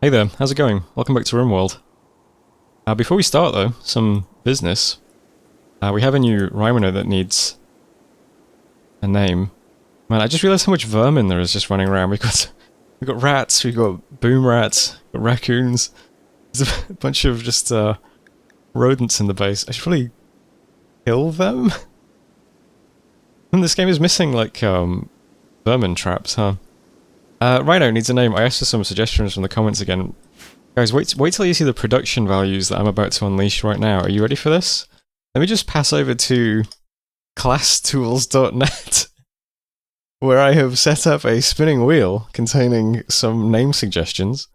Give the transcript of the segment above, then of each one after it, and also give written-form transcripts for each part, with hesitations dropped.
Hey there, how's it going? Welcome back to RimWorld. Before we start though, some business. We have a new Rhino that needs a name. Man, I just realized how much vermin there is just running around. We've got rats, we've got boom rats, we've got raccoons. There's a bunch of just rodents in the base. I should probably kill them? And this game is missing like vermin traps, huh? Rhino needs a name. I asked for some suggestions from the comments again. Guys, wait till you see the production values that I'm about to unleash right now. Are you ready for this? Let me just pass over to classtools.net, where I have set up a spinning wheel containing some name suggestions.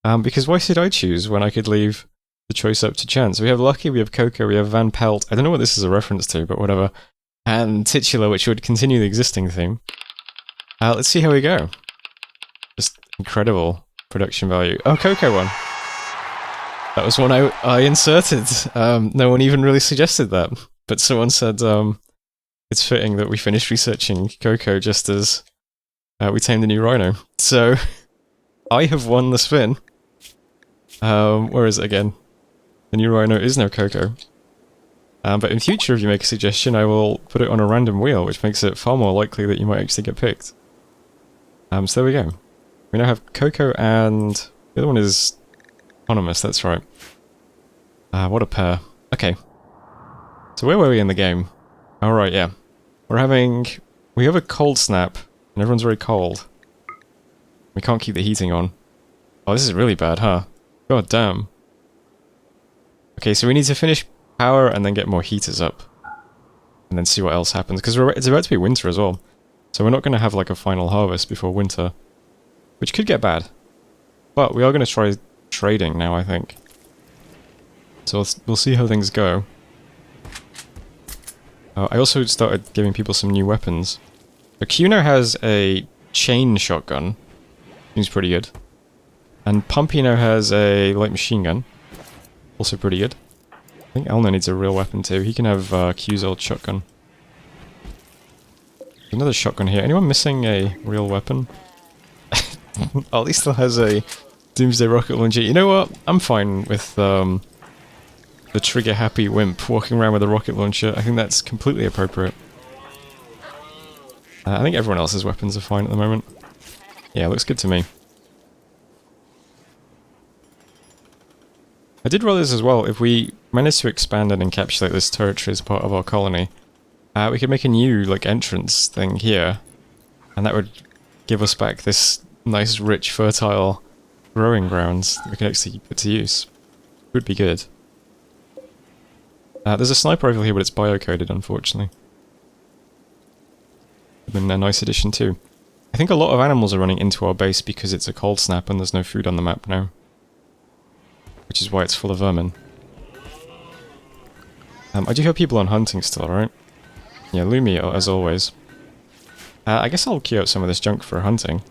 Because why should I choose when I could leave the choice up to chance? We have Lucky, we have Coco, we have Van Pelt. I don't know what this is a reference to, but whatever. And Titular, which would continue the existing theme. Let's see how we go. Just incredible production value. Oh, Coco one. That was one I inserted. No one even really suggested that. But someone said it's fitting that we finished researching Coco just as we tamed the new Rhino. So, I have won the spin. Where is it again? The new Rhino is now Coco. But in future, if you make a suggestion, I will put it on a random wheel, which makes it far more likely that you might actually get picked. So there we go. We now have Coco and the other one is Anonymous, that's right. What a pair. Okay. So where were we in the game? Alright, yeah. We have a cold snap, and everyone's very cold. We can't keep the heating on. Oh, this is really bad, huh? God damn. Okay, so we need to finish power and then get more heaters up. And then see what else happens, because it's about to be winter as well. So we're not going to have like a final harvest before winter. Which could get bad. But we are going to try trading now, I think. So we'll see how things go. I also started giving people some new weapons. So Q now has a chain shotgun. Seems pretty good. And Pumpy now has a light machine gun. Also pretty good. I think Elno needs a real weapon too. He can have Q's old shotgun. There's another shotgun here. Anyone missing a real weapon? Oh, at least still has a Doomsday rocket launcher. You know what? I'm fine with the trigger-happy wimp walking around with a rocket launcher. I think that's completely appropriate. I think everyone else's weapons are fine at the moment. Yeah, looks good to me. I did realize as well, if we manage to expand and encapsulate this territory as part of our colony, we could make a new like entrance thing here, and that would give us back this nice, rich, fertile growing grounds that we can actually put to use. Would be good. There's a sniper rifle here, but it's bio-coded, unfortunately. Would have been a nice addition too. I think a lot of animals are running into our base because it's a cold snap and there's no food on the map now. Which is why it's full of vermin. I do have people on hunting still, right? Yeah, Lumi, as always. I guess I'll queue out some of this junk for hunting.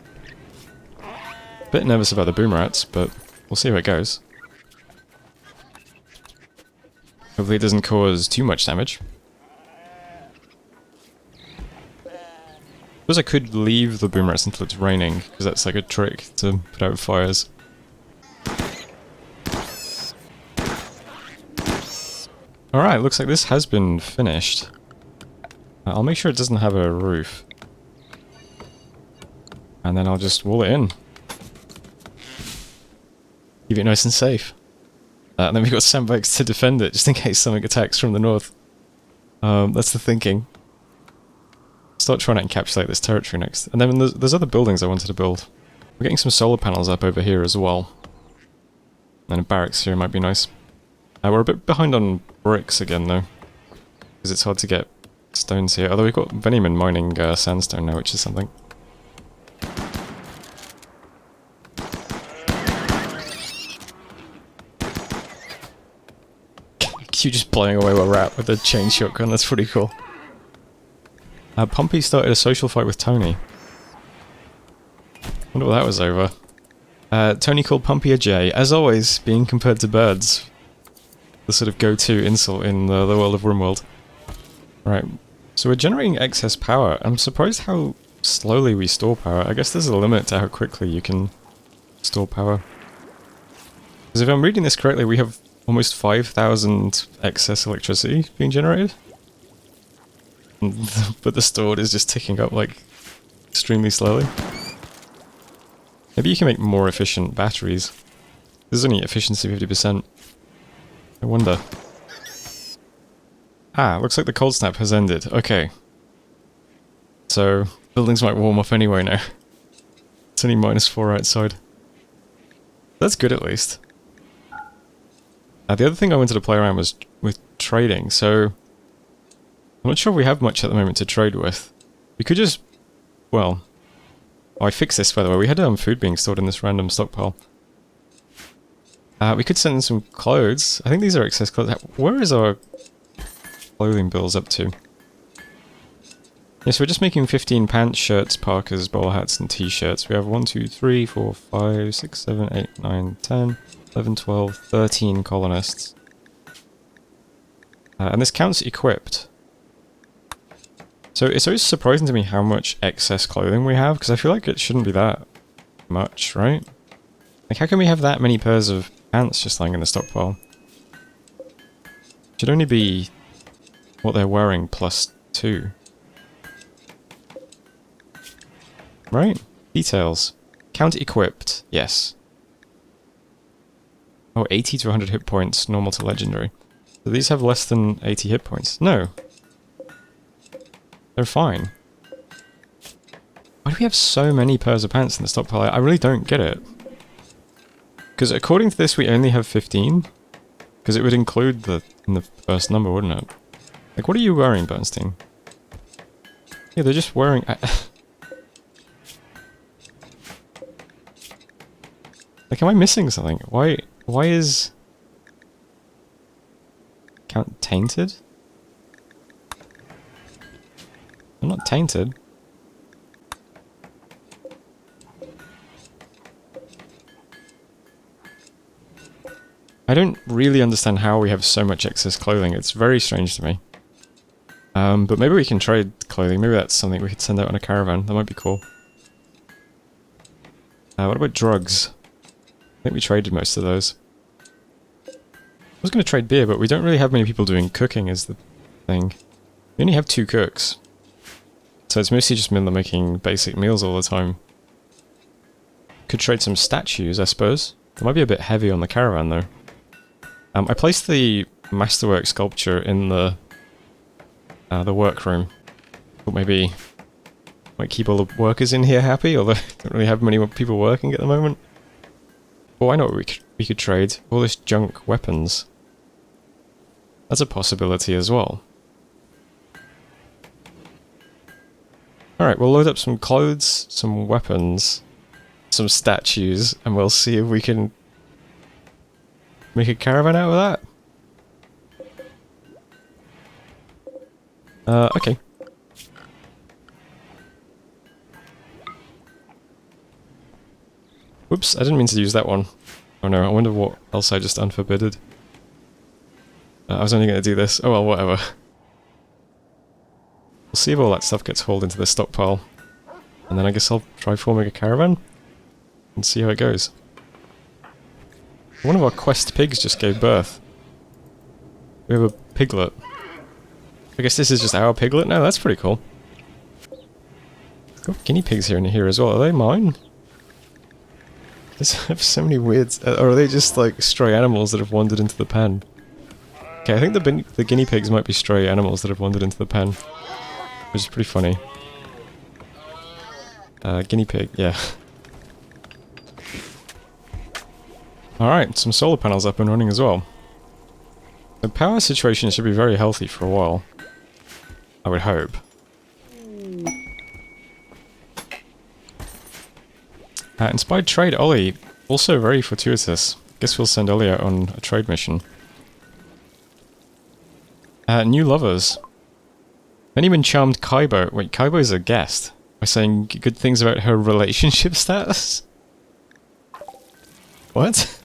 Bit nervous about the boom rats, but we'll see how it goes. Hopefully it doesn't cause too much damage. Suppose I could leave the boom rats until it's raining, because that's like a trick to put out fires. Alright, looks like this has been finished. I'll make sure it doesn't have a roof. And then I'll just wall it in. Keep it nice and safe. And then we've got sandbags to defend it, just in case something attacks from the north. That's the thinking. Start trying to encapsulate this territory next. And then there's other buildings I wanted to build. We're getting some solar panels up over here as well. And a barracks here might be nice. We're a bit behind on bricks again though. Because it's hard to get stones here. Although we've got Veneman mining sandstone now, which is something. You just blowing away a rat with a chain shotgun, that's pretty cool. Pumpy started a social fight with Tony. Wonder what that was over. Tony called Pumpy a jay, as always, being compared to birds. The sort of go-to insult in the world of RimWorld. Right, so we're generating excess power. I'm surprised how slowly we store power. I guess there's a limit to how quickly you can store power. Because if I'm reading this correctly, we have almost 5,000 excess electricity being generated. But the stored is just ticking up, like, extremely slowly. Maybe you can make more efficient batteries. There's only efficiency 50%. I wonder. Ah, looks like the cold snap has ended. Okay. So, buildings might warm up anyway now. It's only -4 outside. That's good at least. The other thing I wanted to play around was with trading, so... I'm not sure we have much at the moment to trade with. We could just... Well... Oh, I fixed this, by the way. We had food being stored in this random stockpile. We could send in some clothes. I think these are excess clothes. Where is our clothing bills up to? Yes, we're just making 15 pants, shirts, parkas, bowler hats, and t-shirts. We have 1, 2, 3, 4, 5, 6, 7, 8, 9, 10, 11, 12, 13 colonists. And this counts equipped. So it's always surprising to me how much excess clothing we have, because I feel like it shouldn't be that much, right? Like, how can we have that many pairs of pants just lying in the stockpile? It should only be what they're wearing +2. Right? Details. Count equipped. Yes. Oh, 80 to 100 hit points, normal to legendary. Do these have less than 80 hit points? No. They're fine. Why do we have so many pairs of pants in the stockpile? I really don't get it. Because according to this, we only have 15. Because it would include in the first number, wouldn't it? Like, what are you wearing, Bernstein? Yeah, they're just wearing... Like, am I missing something? Why is... Count tainted? I'm not tainted. I don't really understand how we have so much excess clothing. It's very strange to me. But maybe we can trade clothing. Maybe that's something we could send out on a caravan. That might be cool. What about drugs? I think we traded most of those. I was going to trade beer, but we don't really have many people doing cooking is the thing. We only have 2 cooks. So it's mostly just men that are making basic meals all the time. Could trade some statues, I suppose. It might be a bit heavy on the caravan, though. I placed the masterwork sculpture in the workroom. Thought maybe might keep all the workers in here happy, although I don't really have many more people working at the moment. Well, I know what we could trade. All this junk weapons. That's a possibility as well. Alright, we'll load up some clothes, some weapons, some statues, and we'll see if we can make a caravan out of that. Okay. Whoops, I didn't mean to use that one. Oh no, I wonder what else I just unforbidded. I was only going to do this. Oh well, whatever. We'll see if all that stuff gets hauled into the stockpile. And then I guess I'll try forming a caravan and see how it goes. One of our quest pigs just gave birth. We have a piglet. I guess this is just our piglet now? That's pretty cool. Got guinea pigs here and here as well. Are they mine? There's so many weird... or are they just like stray animals that have wandered into the pen? Okay, I think the guinea pigs might be stray animals that have wandered into the pen. Which is pretty funny. Guinea pig, yeah. Alright, some solar panels up and running as well. The power situation should be very healthy for a while. I would hope. Inspired trade, Ollie. Also very fortuitous. Guess we'll send Ollie out on a trade mission. New lovers. Anyone charmed Kaibo. Wait, Kaibo's a guest. By saying good things about her relationship status? What?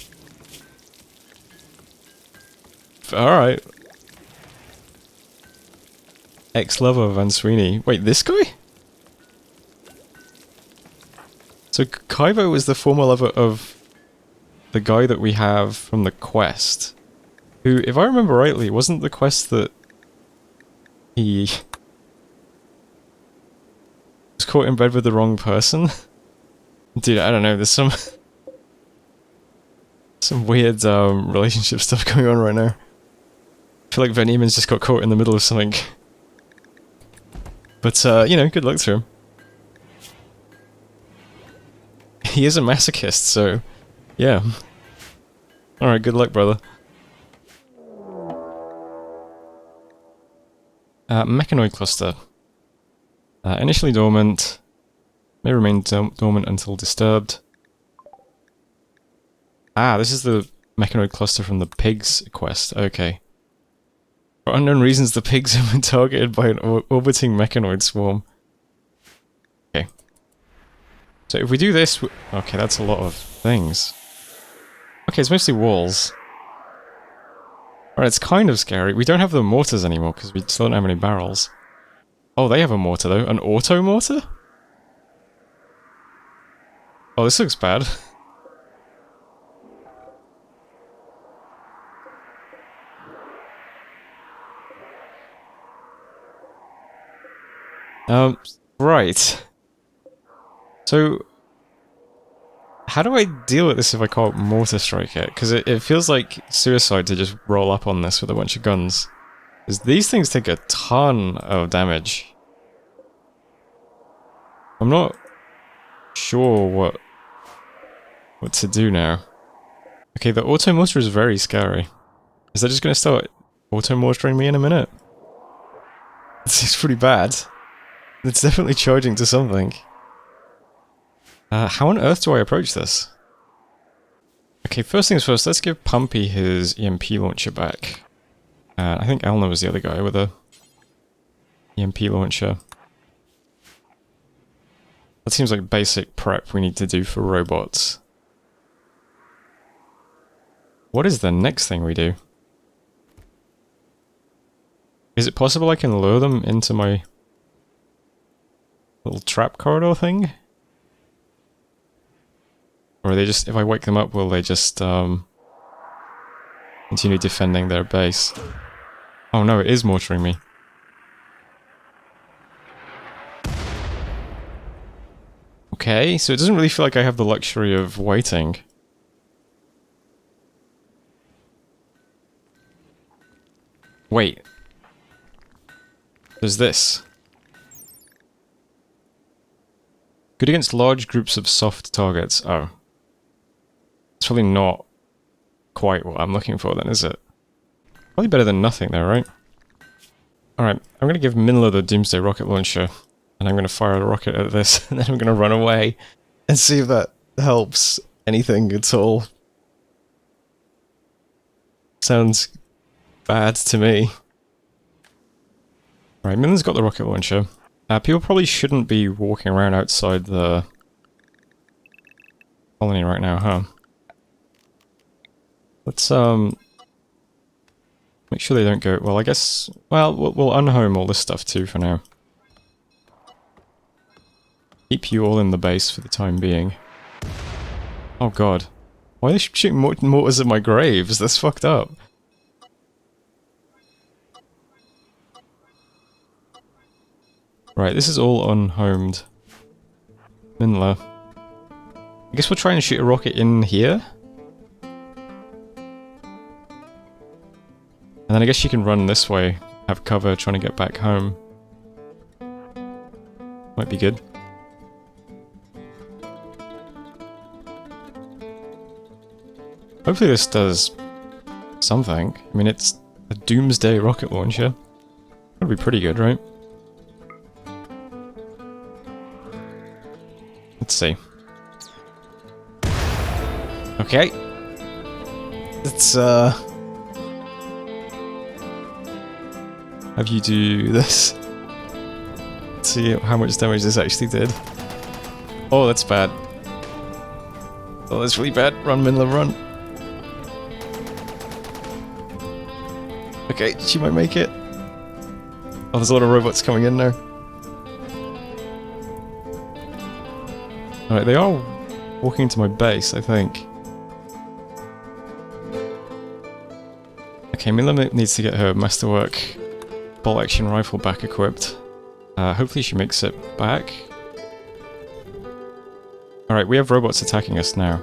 Alright. Ex-lover of Van Sweeney. Wait, this guy? So Kaibo was the former lover of the guy that we have from the quest, who, if I remember rightly, wasn't the quest that he was caught in bed with the wrong person? Dude, I don't know, there's some weird relationship stuff going on right now. I feel like Van Eeman's just got caught in the middle of something. But, you know, good luck to him. He is a masochist, so, yeah. Alright, good luck, brother. Mechanoid cluster. Initially dormant. May remain dormant until disturbed. Ah, this is the mechanoid cluster from the pigs quest. Okay. For unknown reasons, the pigs have been targeted by an orbiting mechanoid swarm. Okay. So if we do this... Okay, that's a lot of things. Okay, it's mostly walls. Alright, it's kind of scary. We don't have the mortars anymore, because we still don't have any barrels. Oh, they have a mortar, though. An auto mortar? Oh, this looks bad. Right. So, how do I deal with this if I can't mortar strike it? Because it feels like suicide to just roll up on this with a bunch of guns. Because these things take a ton of damage. I'm not sure what to do now. Okay, the auto mortar is very scary. Is that just going to start auto mortaring me in a minute? This is pretty bad. It's definitely charging to something. How on earth do I approach this? Okay, first things first, let's give Pumpy his EMP launcher back. I think Elna was the other guy with a EMP launcher. That seems like basic prep we need to do for robots. What is the next thing we do? Is it possible I can lure them into my little trap corridor thing? Or are they just, if I wake them up, will they just continue defending their base? Oh no, it is mortaring me. Okay, so it doesn't really feel like I have the luxury of waiting. Wait. There's this. Good against large groups of soft targets. Oh. It's probably not quite what I'm looking for then, is it? Probably better than nothing there, right? Alright, I'm gonna give Minla the Doomsday rocket launcher, and I'm gonna fire a rocket at this, and then I'm gonna run away and see if that helps anything at all. Sounds bad to me. Right, Minla's got the rocket launcher. People probably shouldn't be walking around outside the colony right now, huh? Let's, make sure they don't go... Well, I guess... Well, we'll unhome all this stuff too for now. Keep you all in the base for the time being. Oh god. Why are they shooting mortars at my graves? That's fucked up. Right, this is all unhomed. Minla. I guess we'll try and shoot a rocket in here? And then I guess you can run this way, have cover trying to get back home. Might be good. Hopefully this does something. I mean, it's a Doomsday rocket launcher. That'd be pretty good, right? Let's see. Okay. Let's, have you do this. Let's see how much damage this actually did. Oh, that's bad. Oh, that's really bad. Run, Minla, run. Okay, she might make it. Oh, there's a lot of robots coming in now. Alright, they are walking into my base, I think. Okay, Mila needs to get her masterwork bolt action rifle back equipped. Hopefully she makes it back. Alright, we have robots attacking us now.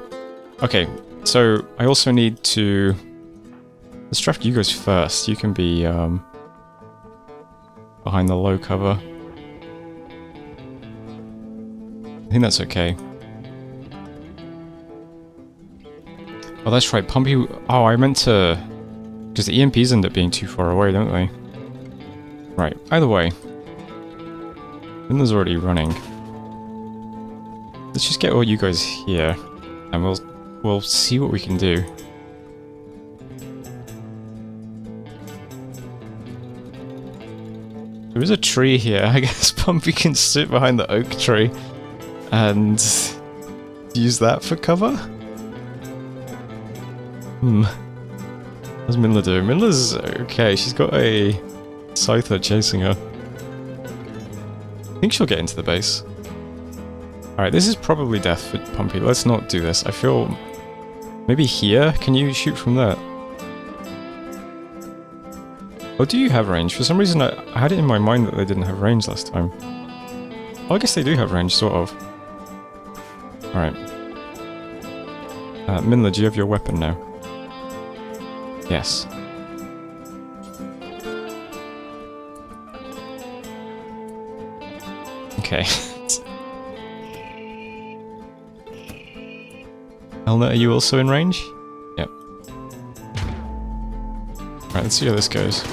Okay, so I also need to... Let's draft you guys first. You can be behind the low cover. I think that's okay. Oh, that's right, Pumpy... Oh, I meant to... Because the EMPs end up being too far away, don't they? Right, either way. Linda's already running. Let's just get all you guys here, and we'll see what we can do. There is a tree here. I guess Pumpy can sit behind the oak tree and use that for cover? How's Minla doing? Minla's okay. She's got a scyther chasing her. I think she'll get into the base. Alright, this is probably death for Pumpy. Let's not do this. I feel... Maybe here? Can you shoot from there? Oh, do you have range? For some reason I had it in my mind that they didn't have range last time. Oh, I guess they do have range, sort of. Alright. Minla, do you have your weapon now? Yes. Okay. Elna, are you also in range? Yep. Alright, let's see how this goes.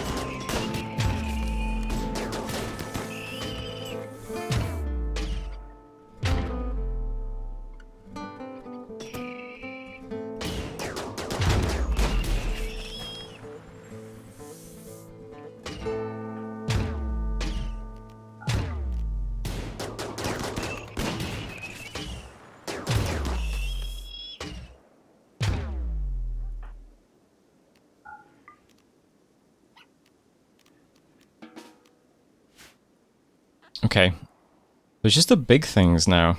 Okay. There's just the big things now.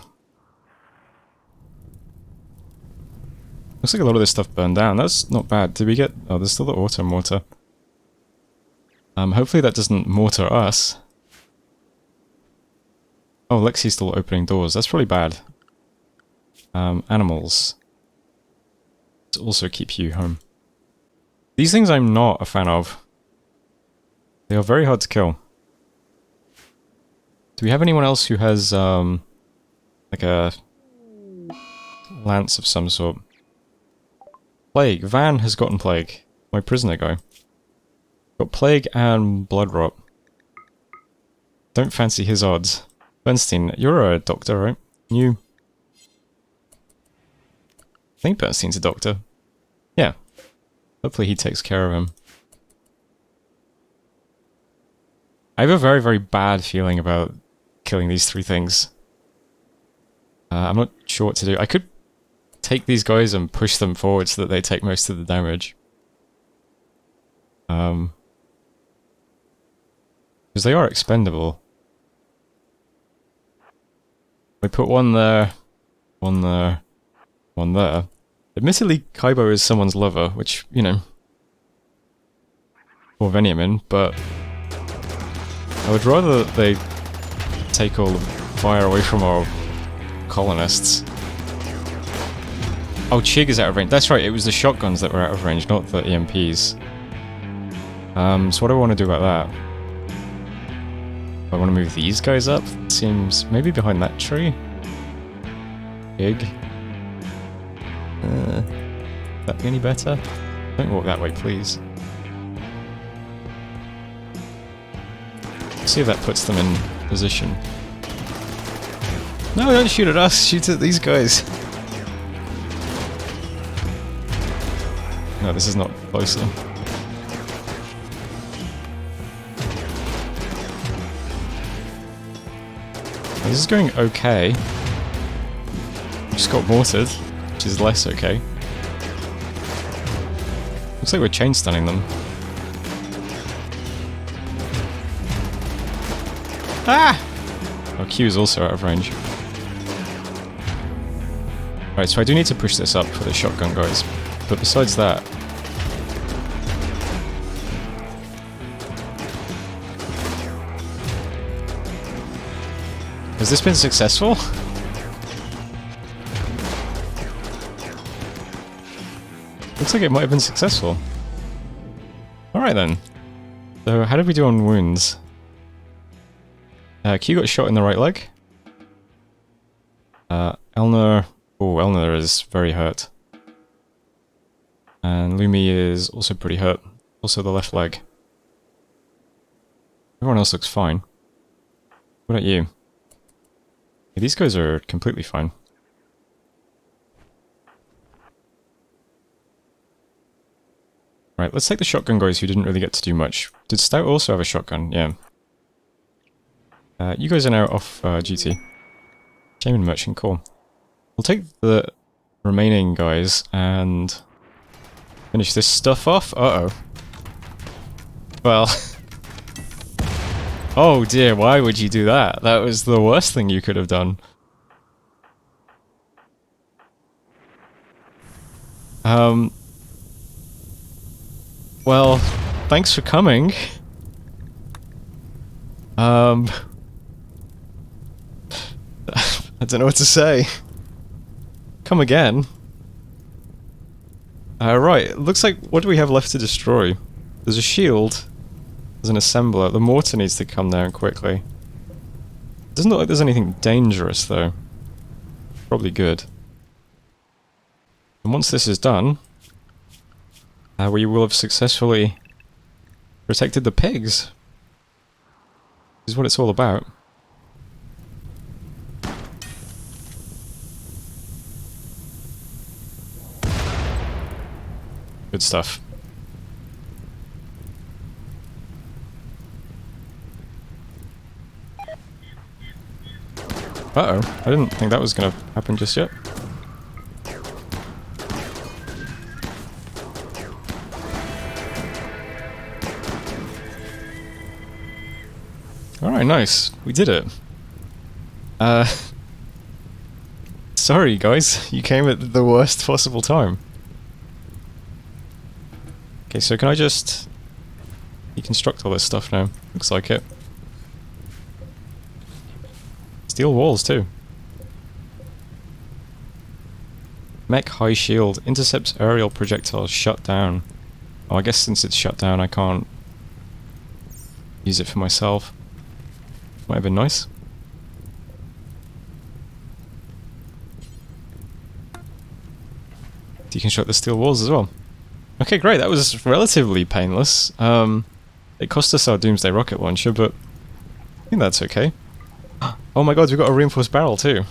Looks like a lot of this stuff burned down. That's not bad. Did we get... Oh, there's still the auto mortar. Hopefully that doesn't mortar us. Oh, Lexi's still opening doors. That's probably bad. Animals. To also keep you home. These things I'm not a fan of. They are very hard to kill. Do we have anyone else who has, like a lance of some sort? Plague. Van has gotten plague. My prisoner guy. Got plague and blood rot. Don't fancy his odds. Bernstein, you're a doctor, right? You... I think Bernstein's a doctor. Yeah. Hopefully he takes care of him. I have a very, very bad feeling about killing these three things. I'm not sure what to do. I could take these guys and push them forward so that they take most of the damage. Because they are expendable. We put one there, one there, one there. Admittedly, Kaibo is someone's lover, which, you know, or Veniamin, but I would rather that they take all the fire away from our colonists. Oh, Chig is out of range. That's right, it was the shotguns that were out of range, not the EMPs. So what do I want to do about that? I want to move these guys up. It seems maybe behind that tree. Big. That be any better? Don't walk that way, please. See if that puts them in position. No, don't shoot at us. Shoot at these guys. No, this is not close enough. This is going okay. We just got mortared, which is less okay. Looks like we're chain stunning them. Ah! Our Q is also out of range. Right, so I do need to push this up for the shotgun guys. But besides that... Has this been successful? Looks like it might have been successful. Alright then. So, how did we do on wounds? Q got shot in the right leg. Elner... Oh, Elner is very hurt. And Lumi is also pretty hurt. Also the left leg. Everyone else looks fine. What about you? Yeah, these guys are completely fine. Right, let's take the shotgun guys who didn't really get to do much. Did Stout also have a shotgun? Yeah. You guys are now off duty. Shaman Merchant, cool. We'll take the remaining guys and finish this stuff off. Uh-oh. Well... oh dear, why would you do that? That was the worst thing you could have done. Well, thanks for coming. I don't know what to say. Come again. Right, it looks like, what do we have left to destroy? There's a shield. There's an assembler. The mortar needs to come down quickly. Doesn't look like there's anything dangerous, though. Probably good. And once this is done, we will have successfully protected the pigs. This is what it's all about. Good stuff. Uh-oh, I didn't think that was gonna happen just yet. Alright, nice. We did it. Sorry guys, you came at the worst possible time. Okay, so can I just deconstruct all this stuff now? Looks like it. Steel walls too. Mech high shield. Intercepts aerial projectiles shut down. Oh, I guess since it's shut down I can't use it for myself. Might have been nice. Deconstruct the steel walls as well. Okay, great, that was relatively painless. It cost us our Doomsday rocket launcher, but I think that's okay. Oh my god, we've got a reinforced barrel too.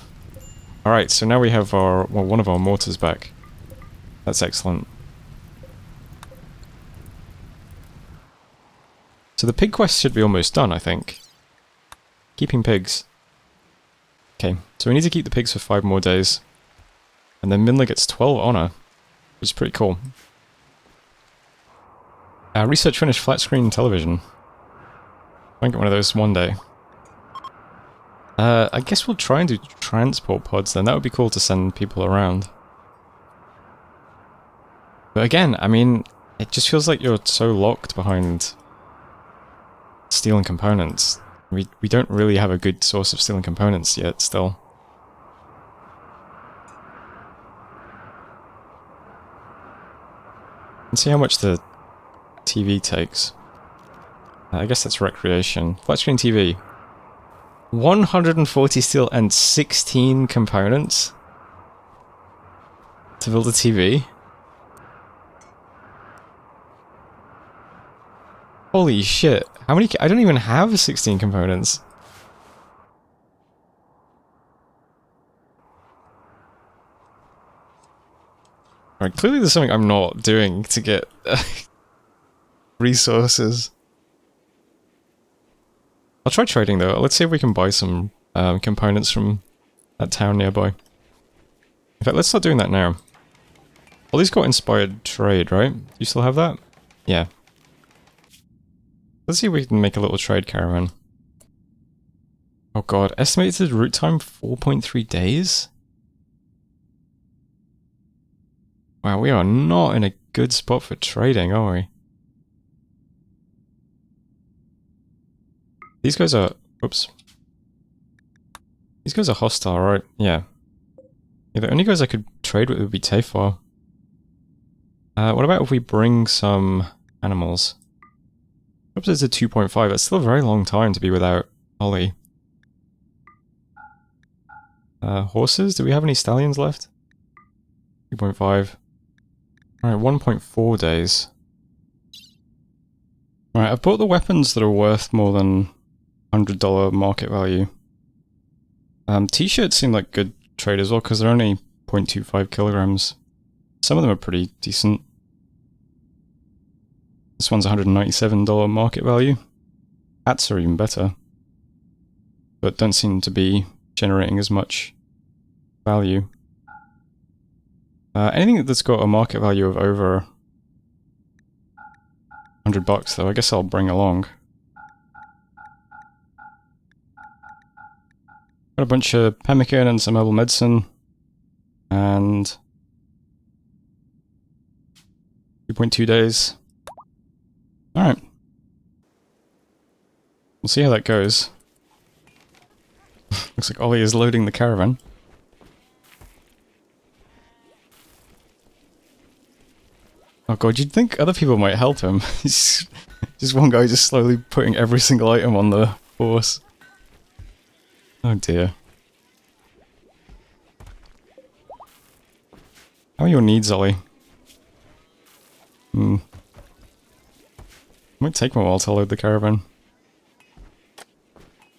Alright, so now we have our, well, one of our mortars back. That's excellent. So the pig quest should be almost done, I think. Keeping pigs. Okay, so we need to keep the pigs for 5 more days. And then Minla gets 12 honor, which is pretty cool. Research finished, flat screen television. Might get one of those one day. I guess we'll try and do transport pods then. That would be cool to send people around. But again, I mean, it just feels like you're so locked behind steel and components. We don't really have a good source of steel and components yet, still. Let's see how much the TV takes. I guess that's recreation. Flat screen TV. 140 steel and 16 components to build a TV. Holy shit. How many? I don't even have 16 components. Alright, clearly there's something I'm not doing to get resources. I'll try trading though. Let's see if we can buy some components from that town nearby. In fact, let's start doing that now. Well, these got inspired trade, right? Do you still have that? Yeah. Let's see if we can make a little trade caravan. Oh god, estimated route time 4.3 days? Wow, we are not in a good spot for trading, are we? These guys are... oops. These guys are hostile, right? Yeah. Yeah, the only guys I could trade with would be Tefar. What about if we bring some animals? Perhaps it's a 2.5. That's still a very long time to be without Ollie. Horses? Do we have any stallions left? 2.5. Alright, 1.4 days. Alright, I've bought the weapons that are worth more than $100 market value. T-shirts seem like good trade as well, because they're only 0.25 kilograms. Some of them are pretty decent. This one's $197 market value. Hats are even better, but don't seem to be generating as much value. Anything that's got a market value of over $100 though, I guess I'll bring along. Got a bunch of pemmican and some herbal medicine, and 2.2 days. Alright. We'll see how that goes. Looks like Ollie is loading the caravan. Oh god, you'd think other people might help him. He's just one guy just slowly putting every single item on the horse. Oh dear. How are your needs, Ollie? Might take me a while to load the caravan.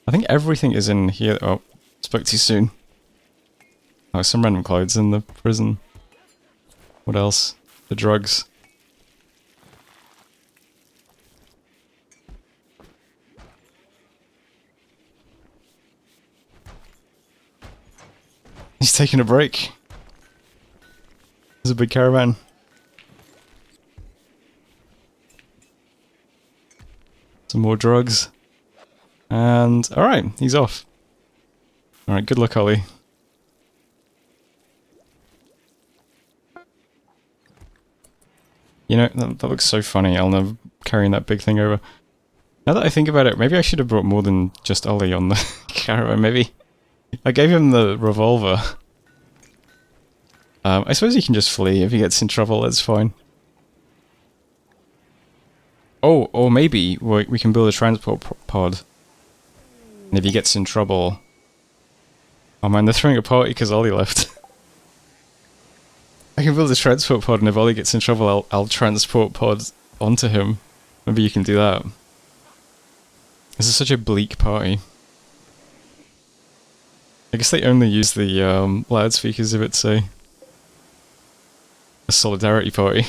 I think everything is in here. Oh, spoke too soon. Oh, some random clothes in the prison. What else? The drugs. He's taking a break. There's a big caravan. Some more drugs. And alright, he's off. Alright, good luck, Ollie. You know, that looks so funny. I'll never carrying that big thing over. Now that I think about it, maybe I should have brought more than just Ollie on the caravan. Maybe I gave him the revolver. I suppose he can just flee if he gets in trouble, that's fine. Oh, or maybe we can build a transport pod. And if he gets in trouble... Oh man, they're throwing a party because Ollie left. I can build a transport pod, and if Ollie gets in trouble, I'll transport pod onto him. Maybe you can do that. This is such a bleak party. I guess they only use the loudspeakers if it's a solidarity party.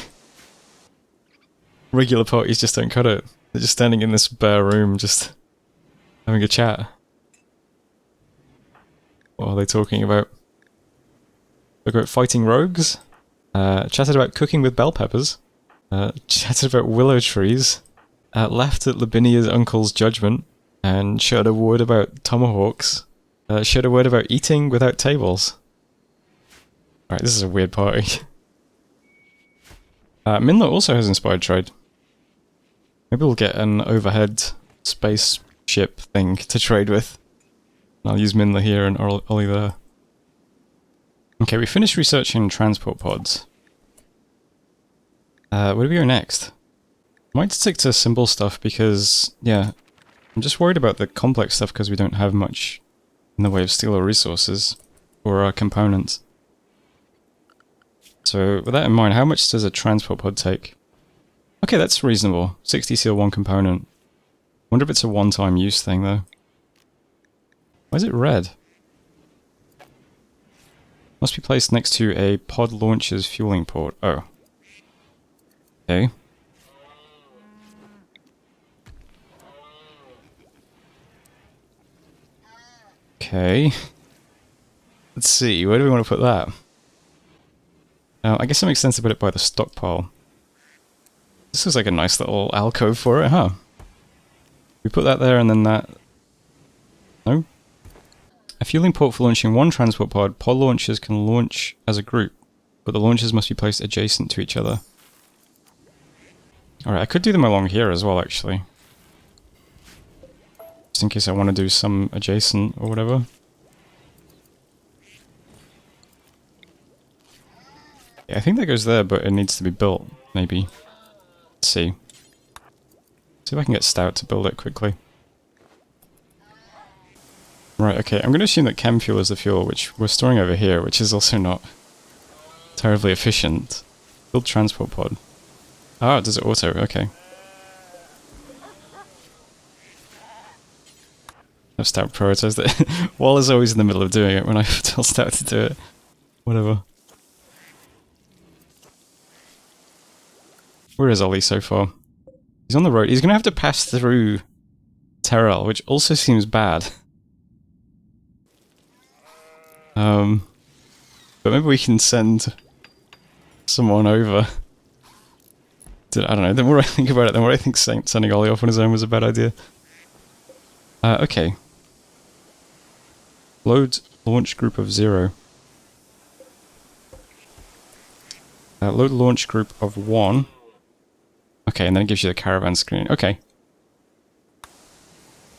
Regular parties just don't cut it. They're just standing in this bare room, just having a chat. What are they talking about? Talk about fighting rogues. Chatted about cooking with bell peppers. Chatted about willow trees. Laughed at Lavinia's uncle's judgment. And shared a word about tomahawks. Shared a word about eating without tables. Alright, this is a weird party. Minla also has inspired trade. Maybe we'll get an overhead spaceship thing to trade with. I'll use Minla here and Ollie there. Okay, we finished researching transport pods. Where do we go next? I might stick to simple stuff because, yeah, I'm just worried about the complex stuff because we don't have much in the way of steel or resources or components. So, with that in mind, how much does a transport pod take? Okay, that's reasonable. 60 steel, 1 component. Wonder if it's a one-time use thing, though. Why is it red? Must be placed next to a pod launcher's fueling port. Oh. Okay. Okay. Let's see, where do we want to put that? I guess it makes sense to put it by the stockpile. This looks like a nice little alcove for it, huh? We put that there and then that... No? A fueling port for launching one transport pod. Pod launchers can launch as a group, but the launchers must be placed adjacent to each other. Alright, I could do them along here as well, actually. Just in case I want to do some adjacent or whatever. Yeah, I think that goes there, but it needs to be built, maybe. Let's see. See if I can get Stout to build it quickly. Right, okay, I'm going to assume that chem fuel is the fuel, which we're storing over here, which is also not terribly efficient. Build transport pod. Ah, does it auto? Okay. I've Stout prioritized it. Wall is always in the middle of doing it when I tell Stout to do it. Whatever. Where is Ollie so far? He's on the road. He's going to have to pass through Terrell, which also seems bad. But maybe we can send someone over. I don't know, the more I think about it, the more I think sending Ollie off on his own was a bad idea. Okay. Load launch group of 0. Load launch group of 1. Okay, and then it gives you the caravan screen. Okay.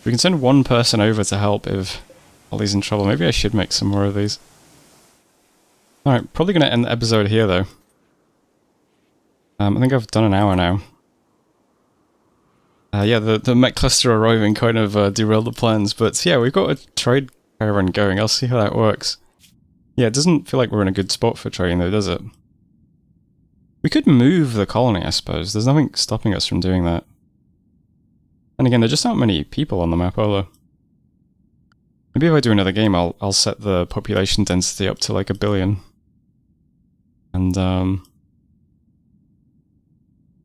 We can send one person over to help if Ollie's in trouble. Maybe I should make some more of these. Alright, probably going to end the episode here though. I think I've done an hour now. Yeah, the mech cluster arriving kind of derailed the plans, but yeah, we've got a trade caravan going. I'll see how that works. Yeah, it doesn't feel like we're in a good spot for trading though, does it? We could move the colony, I suppose. There's nothing stopping us from doing that. And again, there just aren't many people on the map, are there? Maybe if I do another game, I'll set the population density up to like 1 billion. And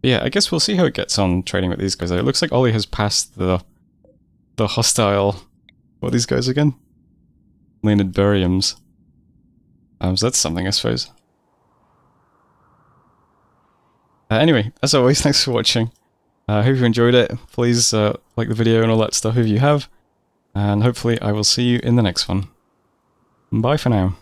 yeah, I guess we'll see how it gets on trading with these guys. It looks like Ollie has passed the hostile... What are these guys again? Leonid Bariums. So that's something, I suppose. Anyway, as always, thanks for watching. I hope you enjoyed it. Please like the video and all that stuff if you have. And hopefully I will see you in the next one. Bye for now.